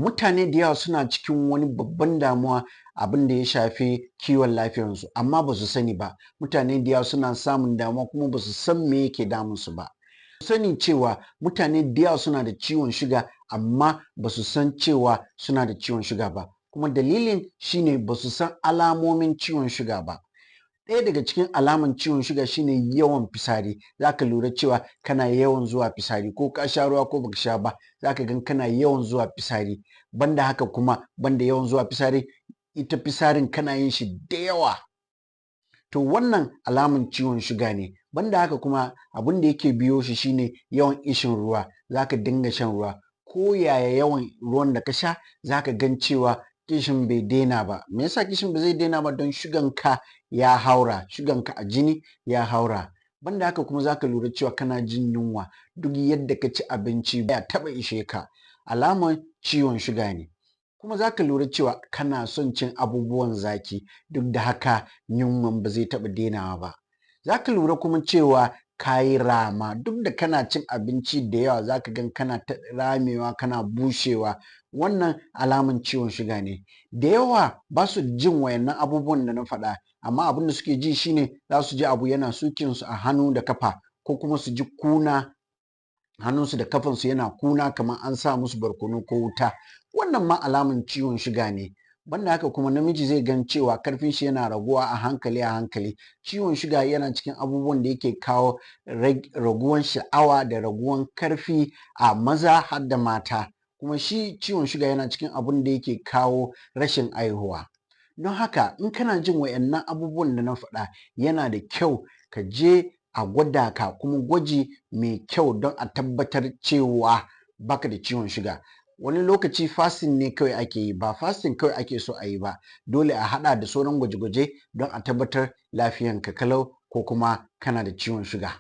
Mutane da yawa suna cikin wani babban damuwa abin da ya shafi kiwon lafiyarsu amma ba su sani ba. Mutane da yawa suna samun damuwa kuma ba su san me yake damunsu ba. Sani cewa mutane da yawa suna da ciwon shuga amma ba su san cewa suna da ciwon shuga ba. Kuma dalilin shine ba su san alamomin ciwon shuga ba. Ɗaya daga cikin alaman ciwon shuga shine yawan fitsari. Za ka lura cewa kana yawan zuwa fitsari, ko ka sha ruwa ko baka sha ba, za ka gan kana yawan zuwa fitsari. Banda haka kuma, banda yawan zuwa fitsari, ita fitsarin kana yin shi da yawa. To wannan alaman ciwon shuga ne. Banda haka kuma abin da yake biyo shi shine yawan ƙishin ruwa. Za ka dinga shan ruwa. Ko yaya yawan ruwan da ka sha, za ka gan cewa ƙishin bai daina ba. Me yasa ƙishin ba zai daina ba? Don shuganka ya haura, shuganka a jini ya haura. Banda haka kuma za ka lura cewa kana jin yunwa. Duk yadda ka ci abinci baya taɓa ishe ka. Alaman ciwon shuga ne. Kuma za ka lura cewa kana son cin abubuwan zaki, duk da haka yunwan ba zai taɓa dainawa ba. Za ka lura kuma cewa ka yi rama. Duk da kana cin abinci da yawa, za ka gan kana ta ramewa, kana bushewa. Wannan alaman ciwon shuga ne. Da yawa ba su jin wayannan abubuwan da na faɗa, amma abin da suke ji shine za su ji abu yana sukinsu a hannu da kafa, ko kuma su ji kuna, hannunsu da kafansu yana kuna kamar an sa musu barkono ko wuta. Wannan ma alaman ciwon shuga ne. Banda haka kuma namiji zai gan cewa karfin shi yana raguwa a hankali a hankali. Ciwon shuga yana cikin abubuwan da yake kawo raguwan sha'awa da raguwan karfi a maza har da mata. Kuma shi ciwon shuga yana cikin abun da yake kawo rashin haihuwa. Don haka in kana jin wayannan abubuwan da na faɗa, yana da kyau ka je a gwada ka, kuma gwaji mai kyau, don a tabbatar cewa baka da ciwon shuga. Wani lokaci fasting ne kawai ake yi, ba fasting kawai ake so a yi ba. Dole a haɗa da sauran gwaje-gwaje don a tabbatar lafiyanka kalau, ko kuma kana da ciwon shuga.